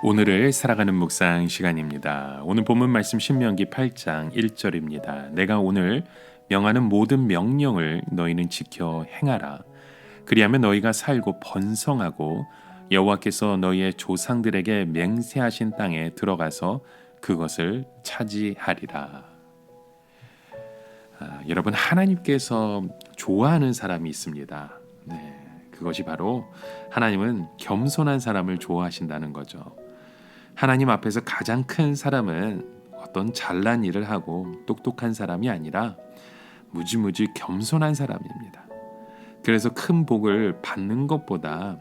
오늘을 살아가는 묵상 시간입니다. 오늘 본문 말씀 신명기 8장 1절입니다. 내가 오늘 명하는 모든 명령을 너희는 지켜 행하라. 그리하면 너희가 살고 번성하고 여호와께서 너희의 조상들에게 맹세하신 땅에 들어가서 그것을 차지하리라. 여러분, 하나님께서 좋아하는 사람이 있습니다. 그것이 바로 하나님은 겸손한 사람을 좋아하신다는 거죠. 하나님 앞에서 가장 큰 사람은 어떤 잘난 일을 하고 똑똑한 사람이 아니라 무지무지 겸손한 사람입니다. 그래서 큰 복을 받는 것보다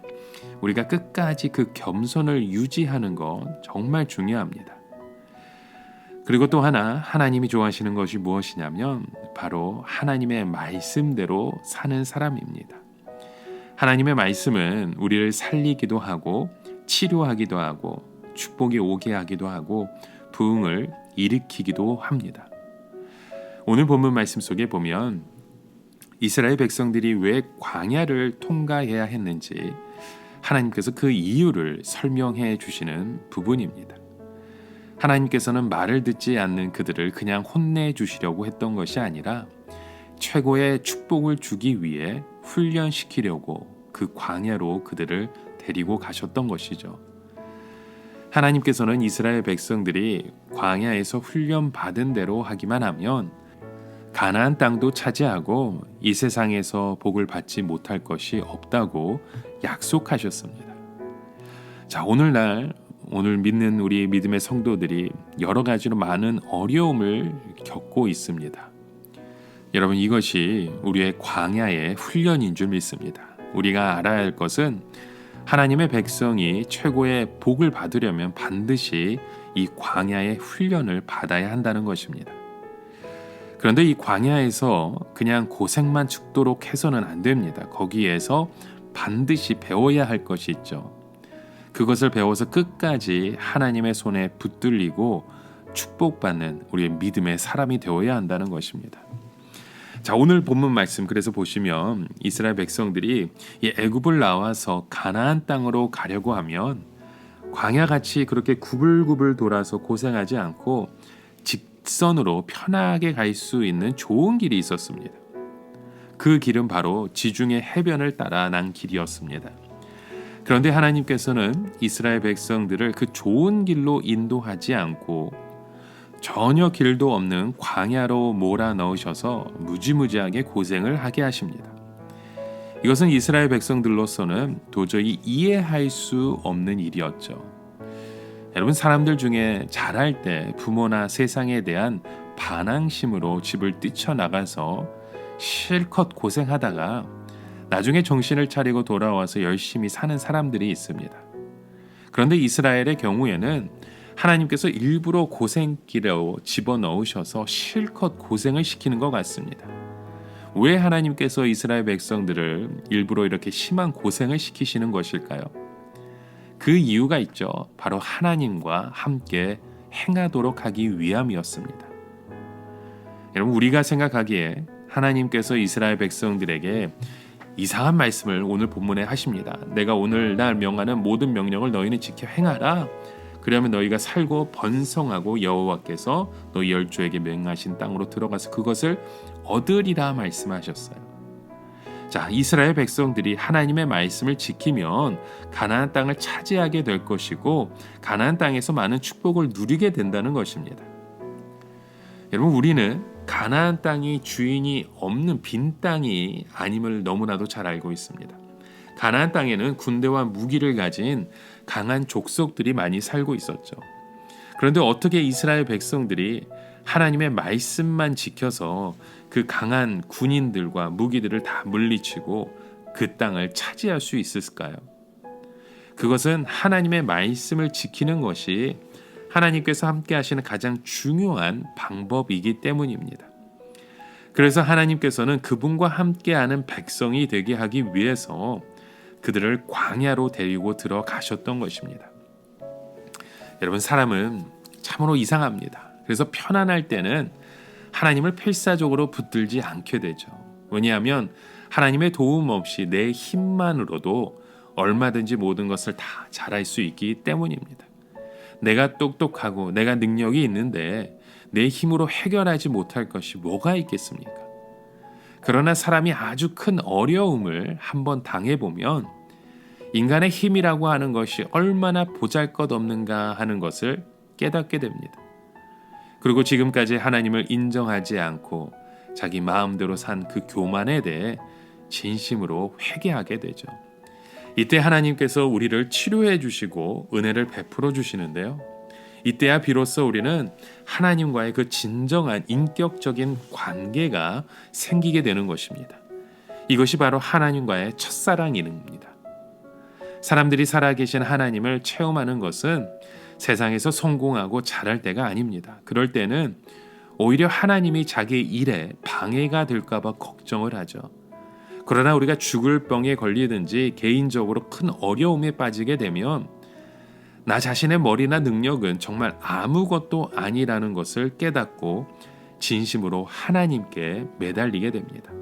우리가 끝까지 그 겸손을 유지하는 것 정말 중요합니다. 그리고 또 하나 하나님이 좋아하시는 것이 무엇이냐면 바로 하나님의 말씀대로 사는 사람입니다. 하나님의 말씀은 우리를 살리기도 하고 치료하기도 하고 축복이 오게 하기도 하고 부흥을 일으키기도 합니다. 오늘 본문 말씀 속에 보면 이스라엘 백성들이 왜 광야를 통과해야 했는지 하나님께서 그 이유를 설명해 주시는 부분입니다. 하나님께서는 말을 듣지 않는 그들을 그냥 혼내주시려고 했던 것이 아니라 최고의 축복을 주기 위해 훈련시키려고 그 광야로 그들을 데리고 가셨던 것이죠. 하나님께서는 이스라엘 백성들이 광야에서 훈련받은 대로 하기만 하면 가나안 땅도 차지하고 이 세상에서 복을 받지 못할 것이 없다고 약속하셨습니다. 자, 오늘 믿는 우리 믿음의 성도들이 여러 가지로 많은 어려움을 겪고 있습니다. 여러분, 이것이 우리의 광야의 훈련인 줄 믿습니다. 우리가 알아야 할 것은 하나님의 백성이 최고의 복을 받으려면 반드시 이 광야의 훈련을 받아야 한다는 것입니다. 그런데 이 광야에서 그냥 고생만 죽도록 해서는 안 됩니다. 거기에서 반드시 배워야 할 것이 있죠. 그것을 배워서 끝까지 하나님의 손에 붙들리고 축복받는 우리의 믿음의 사람이 되어야 한다는 것입니다. 자, 오늘 본문 말씀 그래서 보시면 이스라엘 백성들이 이 애굽을 나와서 가나안 땅으로 가려고 하면 광야같이 그렇게 구불구불 돌아서 고생하지 않고 직선으로 편하게 갈 수 있는 좋은 길이 있었습니다. 그 길은 바로 지중해 해변을 따라 난 길이었습니다. 그런데 하나님께서는 이스라엘 백성들을 그 좋은 길로 인도하지 않고 전혀 길도 없는 광야로 몰아넣으셔서 무지무지하게 고생을 하게 하십니다. 이것은 이스라엘 백성들로서는 도저히 이해할 수 없는 일이었죠. 여러분, 사람들 중에 자랄 때 부모나 세상에 대한 반항심으로 집을 뛰쳐나가서 실컷 고생하다가 나중에 정신을 차리고 돌아와서 열심히 사는 사람들이 있습니다. 그런데 이스라엘의 경우에는 하나님께서 일부러 고생길로 집어넣으셔서 실컷 고생을 시키는 것 같습니다. 왜 하나님께서 이스라엘 백성들을 일부러 이렇게 심한 고생을 시키시는 것일까요? 그 이유가 있죠. 바로 하나님과 함께 행하도록 하기 위함이었습니다. 여러분, 우리가 생각하기에 하나님께서 이스라엘 백성들에게 이상한 말씀을 오늘 본문에 하십니다. 내가 오늘 날 명하는 모든 명령을 너희는 지켜 행하라. 그러면 너희가 살고 번성하고 여호와께서 너희 열조에게 명하신 땅으로 들어가서 그것을 얻으리라 말씀하셨어요. 자, 이스라엘 백성들이 하나님의 말씀을 지키면 가나안 땅을 차지하게 될 것이고 가나안 땅에서 많은 축복을 누리게 된다는 것입니다. 여러분, 우리는 가나안 땅이 주인이 없는 빈 땅이 아님을 너무나도 잘 알고 있습니다. 가나안 땅에는 군대와 무기를 가진 강한 족속들이 많이 살고 있었죠. 그런데 어떻게 이스라엘 백성들이 하나님의 말씀만 지켜서 그 강한 군인들과 무기들을 다 물리치고 그 땅을 차지할 수 있을까요? 그것은 하나님의 말씀을 지키는 것이 하나님께서 함께 하시는 가장 중요한 방법이기 때문입니다. 그래서 하나님께서는 그분과 함께하는 백성이 되게 하기 위해서 그들을 광야로 데리고 들어가셨던 것입니다. 여러분, 사람은 참으로 이상합니다. 그래서 편안할 때는 하나님을 필사적으로 붙들지 않게 되죠. 왜냐하면 하나님의 도움 없이 내 힘만으로도 얼마든지 모든 것을 다 잘할 수 있기 때문입니다. 내가 똑똑하고 내가 능력이 있는데 내 힘으로 해결하지 못할 것이 뭐가 있겠습니까? 그러나 사람이 아주 큰 어려움을 한번 당해보면 인간의 힘이라고 하는 것이 얼마나 보잘것없는가 하는 것을 깨닫게 됩니다. 그리고 지금까지 하나님을 인정하지 않고 자기 마음대로 산 그 교만에 대해 진심으로 회개하게 되죠. 이때 하나님께서 우리를 치료해 주시고 은혜를 베풀어 주시는데요. 이때야 비로소 우리는 하나님과의 그 진정한 인격적인 관계가 생기게 되는 것입니다. 이것이 바로 하나님과의 첫사랑입니다. 사람들이 살아계신 하나님을 체험하는 것은 세상에서 성공하고 잘할 때가 아닙니다. 그럴 때는 오히려 하나님이 자기 일에 방해가 될까 봐 걱정을 하죠. 그러나 우리가 죽을 병에 걸리든지 개인적으로 큰 어려움에 빠지게 되면 나 자신의 머리나 능력은 정말 아무것도 아니라는 것을 깨닫고 진심으로 하나님께 매달리게 됩니다.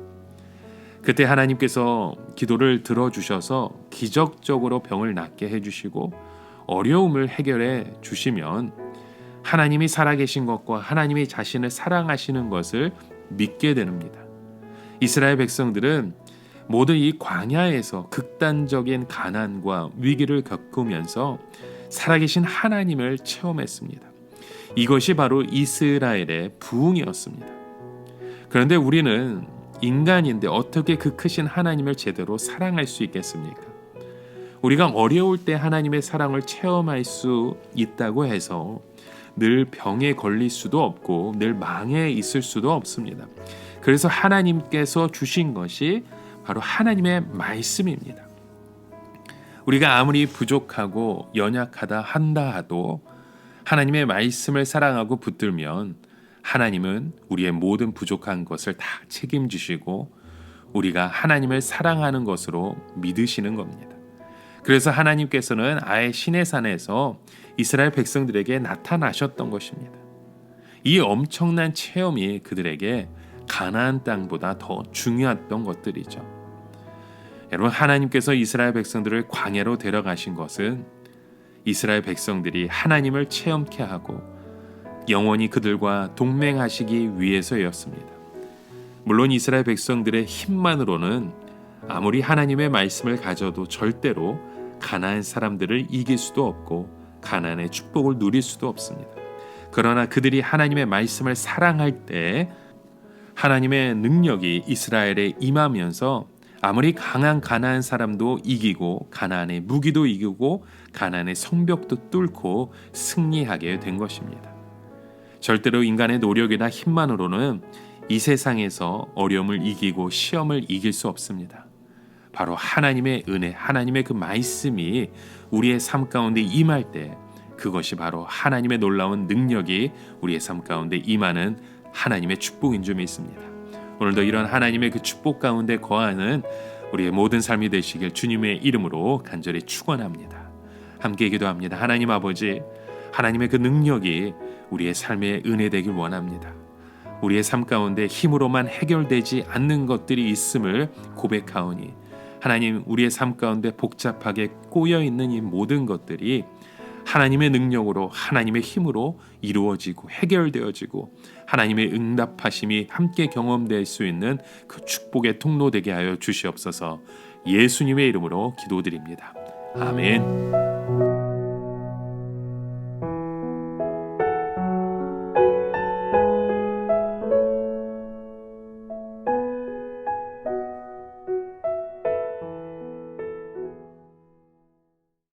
그때 하나님께서 기도를 들어주셔서 기적적으로 병을 낫게 해주시고 어려움을 해결해 주시면 하나님이 살아계신 것과 하나님이 자신을 사랑하시는 것을 믿게 됩니다. 이스라엘 백성들은 모두 이 광야에서 극단적인 가난과 위기를 겪으면서 살아계신 하나님을 체험했습니다. 이것이 바로 이스라엘의 부흥이었습니다. 그런데 우리는 인간인데 어떻게 그 크신 하나님을 제대로 사랑할 수 있겠습니까? 우리가 어려울 때 하나님의 사랑을 체험할 수 있다고 해서 늘 병에 걸릴 수도 없고 늘 망해 있을 수도 없습니다. 그래서 하나님께서 주신 것이 바로 하나님의 말씀입니다. 우리가 아무리 부족하고 연약하다 한다 하도 하나님의 말씀을 사랑하고 붙들면 하나님은 우리의 모든 부족한 것을 다 책임지시고 우리가 하나님을 사랑하는 것으로 믿으시는 겁니다. 그래서 하나님께서는 아예 시내산에서 이스라엘 백성들에게 나타나셨던 것입니다. 이 엄청난 체험이 그들에게 가나안 땅보다 더 중요했던 것들이죠. 여러분, 하나님께서 이스라엘 백성들을 광야로 데려가신 것은 이스라엘 백성들이 하나님을 체험케 하고 영원히 그들과 동맹하시기 위해서였습니다. 물론 이스라엘 백성들의 힘만으로는 아무리 하나님의 말씀을 가져도 절대로 가나안 사람들을 이길 수도 없고 가나안의 축복을 누릴 수도 없습니다. 그러나 그들이 하나님의 말씀을 사랑할 때 하나님의 능력이 이스라엘에 임하면서 아무리 강한 가나안 사람도 이기고 가나안의 무기도 이기고 가나안의 성벽도 뚫고 승리하게 된 것입니다. 절대로 인간의 노력이나 힘만으로는 이 세상에서 어려움을 이기고 시험을 이길 수 없습니다. 바로 하나님의 은혜, 하나님의 그 말씀이 우리의 삶 가운데 임할 때 그것이 바로 하나님의 놀라운 능력이 우리의 삶 가운데 임하는 하나님의 축복인 줄 믿습니다. 오늘도 이런 하나님의 그 축복 가운데 거하는 우리의 모든 삶이 되시길 주님의 이름으로 간절히 축원합니다. 함께 기도합니다. 하나님 아버지, 하나님의 그 능력이 우리의 삶의 은혜 되길 원합니다. 우리의 삶 가운데 힘으로만 해결되지 않는 것들이 있음을 고백하오니 하나님, 우리의 삶 가운데 복잡하게 꼬여있는 이 모든 것들이 하나님의 능력으로 하나님의 힘으로 이루어지고 해결되어지고 하나님의 응답하심이 함께 경험될 수 있는 그 축복의 통로 되게 하여 주시옵소서. 예수님의 이름으로 기도드립니다. 아멘.